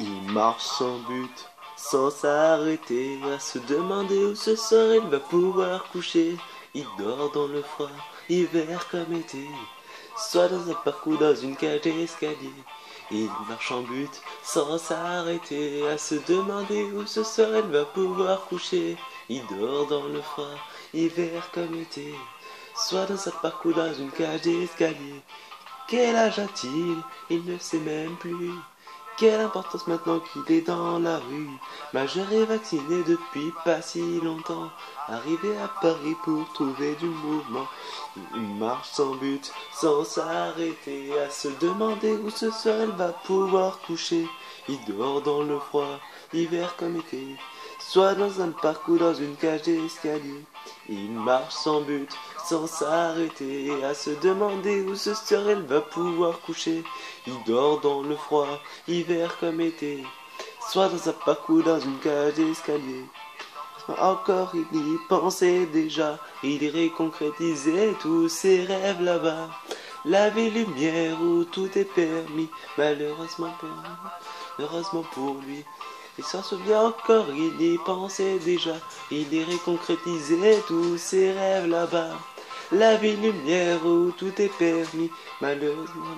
Il marche sans but, sans s'arrêter, à se demander où ce soir il va pouvoir coucher. Il dort dans le froid, hiver comme été, soit dans un parc ou dans une cage d'escalier. Il marche en but, sans s'arrêter, à se demander où ce soir il va pouvoir coucher. Il dort dans le froid, hiver comme été, soit dans un parc ou dans une cage d'escalier. Quel âge a-t-il? Il ne sait même plus. Quelle importance maintenant qu'il est dans la rue, majeur et vacciné depuis pas si longtemps, arrivé à Paris pour trouver du mouvement. Il marche sans but, sans s'arrêter, à se demander où ce soir elle va pouvoir coucher. Il dort dans le froid, hiver comme été, soit dans un parc ou dans une cage d'escalier. Il marche sans but, sans s'arrêter, à se demander où ce soir elle va pouvoir coucher. Il dort dans le froid, hiver comme été, soit dans un parc ou dans une cage d'escalier. Encore il y pensait déjà, il irait concrétiser tous ses rêves là-bas. La ville lumière où tout est permis, malheureusement pour lui. Il s'en souvient encore, il y pensait déjà, il irait concrétiser tous ses rêves là-bas. La ville lumière où tout est permis, malheureusement.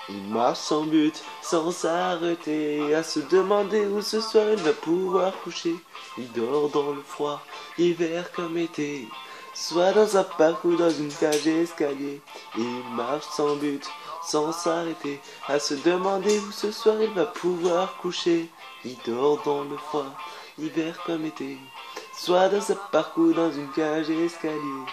Il marche sans but, sans s'arrêter, à se demander où ce soir il va pouvoir coucher. Il dort dans le froid, hiver comme été, soit dans un parc ou dans une cage d'escalier. Il marche sans but, sans s'arrêter, à se demander où ce soir il va pouvoir coucher. Il dort dans le froid, hiver comme été, soit dans un parc ou dans une cage d'escalier.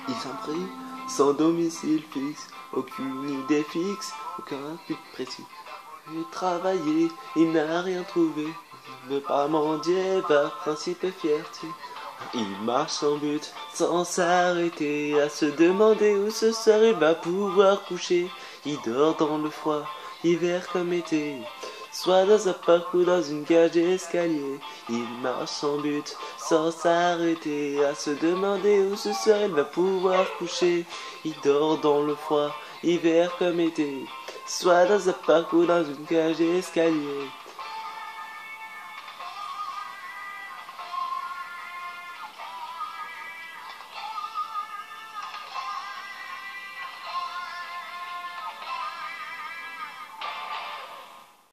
Il s'en prie, sans domicile fixe, aucune idée fixe, aucun but précis. Il a travaillé, il n'a rien trouvé, il ne veut pas mendier par principe et fierté. Il marche sans but, sans s'arrêter, à se demander où ce soir il va pouvoir coucher. Il dort dans le froid, hiver comme été, soit dans un parc ou dans une cage d'escalier. Il marche sans but, sans s'arrêter, à se demander où ce soir il va pouvoir coucher. Il dort dans le froid, hiver comme été, soit dans un parc ou dans une cage d'escalier.